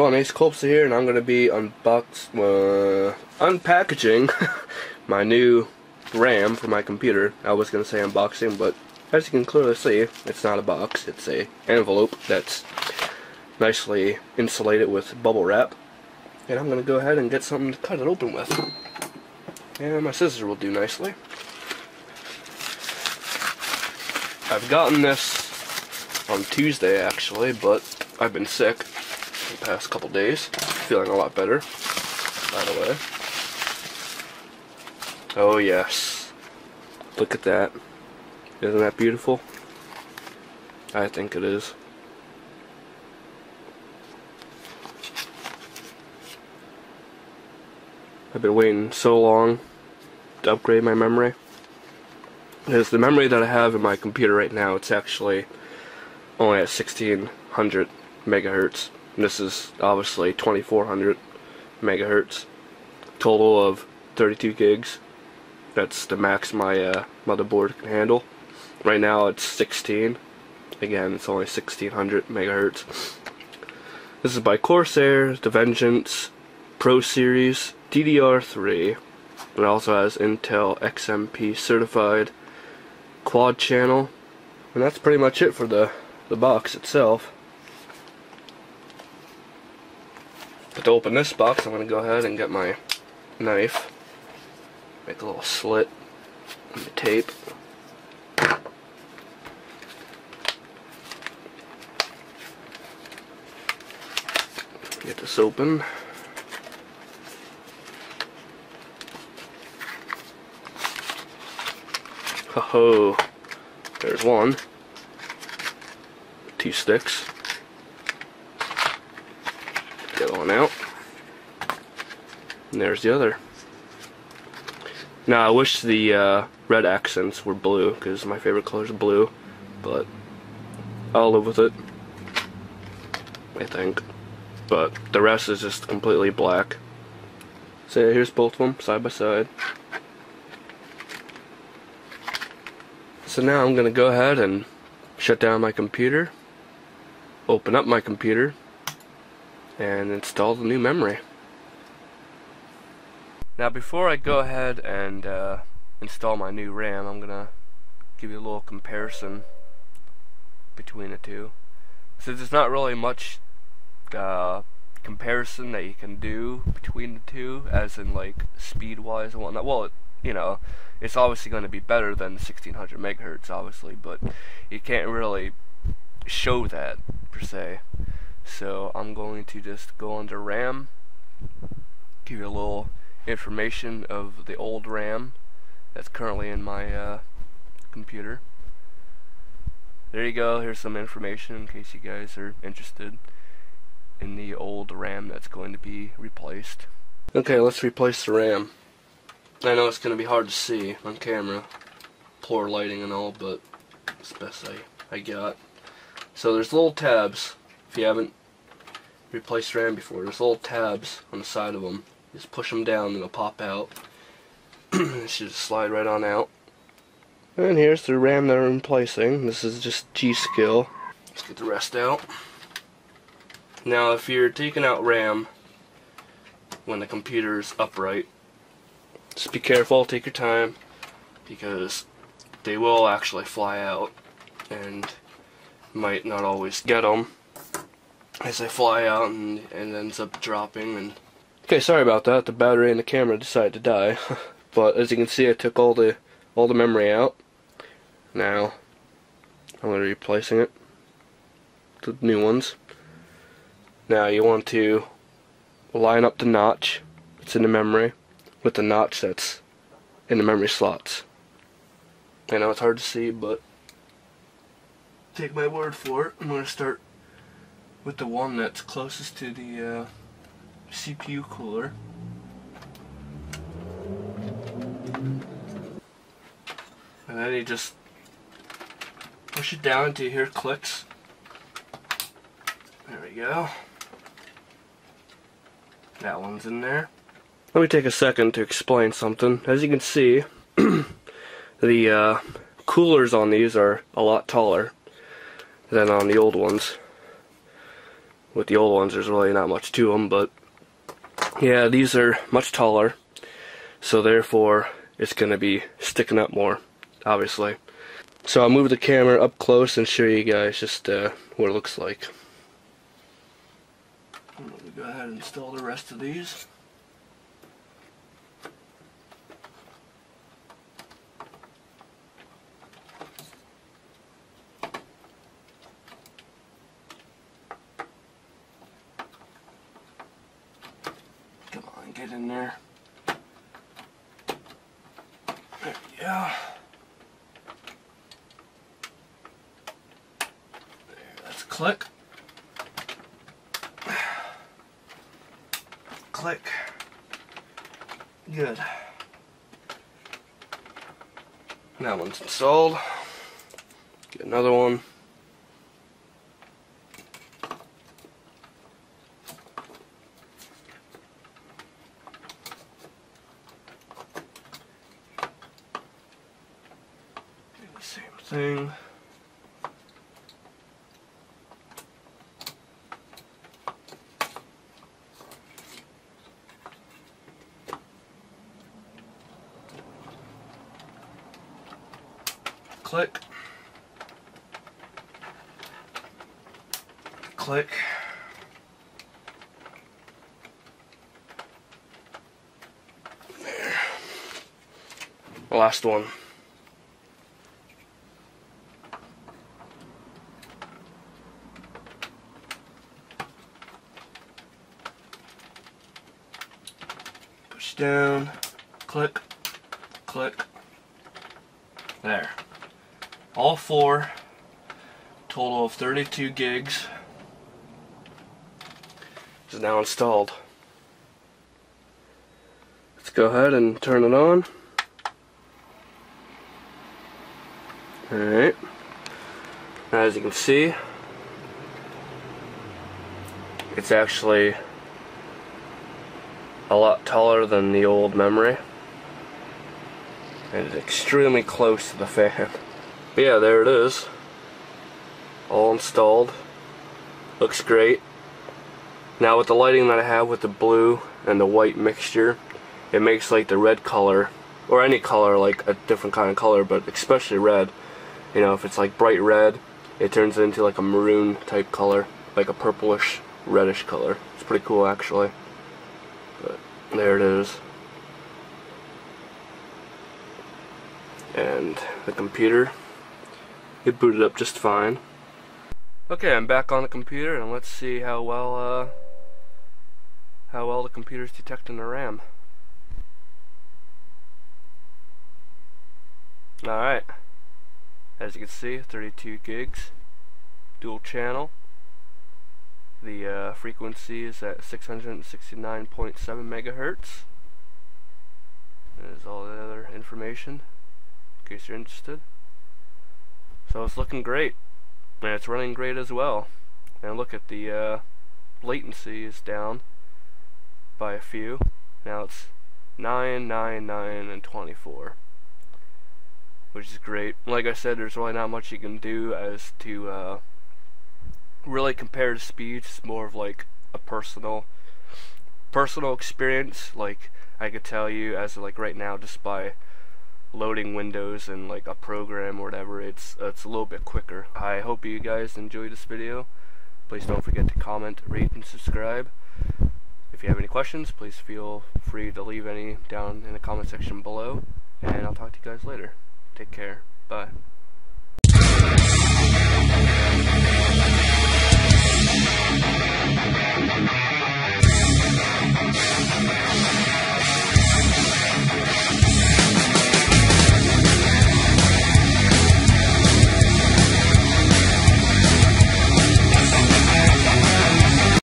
everyone, AceKulpster here, and I'm going to be unpackaging my new RAM for my computer. I was going to say unboxing, but as you can clearly see, it's not a box, it's a envelope that's nicely insulated with bubble wrap. And I'm going to go ahead and get something to cut it open with. And my scissors will do nicely. I've gotten this on Tuesday actually, but I've been sick the past couple days. Feeling a lot better, by the way. Oh yes. Look at that. Isn't that beautiful? I think it is. I've been waiting so long to upgrade my memory. Because the memory that I have in my computer right now, it's actually only at 1600 megahertz. And this is obviously 2400 megahertz. Total of 32 gigs. That's the max my motherboard can handle. Right now it's 16. Again, it's only 1600 megahertz. This is by Corsair, the Vengeance Pro Series DDR3. It also has Intel XMP certified quad channel. And that's pretty much it for the box itself. But to open this box, I'm going to go ahead and get my knife. Make a little slit in the tape. Get this open. Ho-ho. There's one. 2 sticks. Get the other one out. And there's the other. Now I wish the red accents were blue, because my favorite color is blue, but I'll live with it, I think. But the rest is just completely black. So yeah, here's both of them side by side. So now I'm gonna go ahead and shut down my computer, open up my computer, and install the new memory. Now before I go ahead and install my new RAM, I'm gonna give you a little comparison between the two. So there's not really much comparison that you can do between the two, as in like speed wise and whatnot. Well, you know, it's obviously going to be better than the 1600 megahertz, obviously, but you can't really show that per se. So I'm going to just go under RAM, give you a little information of the old RAM that's currently in my computer. There you go. Here's some information in case you guys are interested in the old RAM that's going to be replaced. Okay, let's replace the RAM. I know it's going to be hard to see on camera, poor lighting and all, but it's the best I got. So there's little tabs. If you haven't replaced RAM before, there's little tabs on the side of them. Just push them down and it'll pop out. It should just slide right on out. And here's the RAM that I'm replacing. This is just G-Skill. Let's get the rest out. Now if you're taking out RAM when the computer's upright, just be careful, take your time, because they will actually fly out and might not always get them as they fly out and ends up dropping. And okay, sorry about that, the battery in the camera decided to die. But as you can see, I took all the memory out. Now I'm going to be replacing it with new ones. Now you want to line up the notch that's in the memory with the notch that's in the memory slots. I know it's hard to see, but take my word for it. I'm going to start with the one that's closest to the CPU cooler. And then you just push it down until you hear clicks. There we go. That one's in there. Let me take a second to explain something. As you can see, the coolers on these are a lot taller than on the old ones. With the old ones, there's really not much to them, but yeah, these are much taller, so therefore it's going to be sticking up more, obviously. So I'll move the camera up close and show you guys just what it looks like. I'm going to go ahead and install the rest of these. Come on, get in there. There we go. Let's click. Click. Good. That one's installed. Get another one. Do the same thing. Click. Click. There. Last one. Push down. Click. Click. There. All four, total of 32 gigs, is now installed. Let's go ahead and turn it on. Alright, as you can see, it's actually a lot taller than the old memory, and it's extremely close to the fan. But yeah, there it is. All installed. Looks great. Now with the lighting that I have with the blue and the white mixture, it makes like the red color, or any color, like a different kind of color, but especially red. You know, if it's like bright red, it turns into like a maroon type color, like a purplish, reddish color. It's pretty cool actually. But there it is. And the computer, it booted up just fine. Okay, I'm back on the computer, and let's see how well the computer's detecting the RAM. Alright, as you can see, 32 gigs, dual channel. The frequency is at 669.7 megahertz. There's all the other information, in case you're interested. So it's looking great, and it's running great as well. And look at the latency is down by a few. Now it's 9, 9, 9, and 24, which is great. Like I said, there's really not much you can do as to really compare the speeds. It's more of like a personal experience. Like I could tell you, as of like right now, just by loading windows and like a program or whatever, it's a little bit quicker. I hope you guys enjoyed this video. Please don't forget to comment, rate, and subscribe. If you have any questions, please feel free to leave any down in the comment section below, and I'll talk to you guys later. Take care. Bye.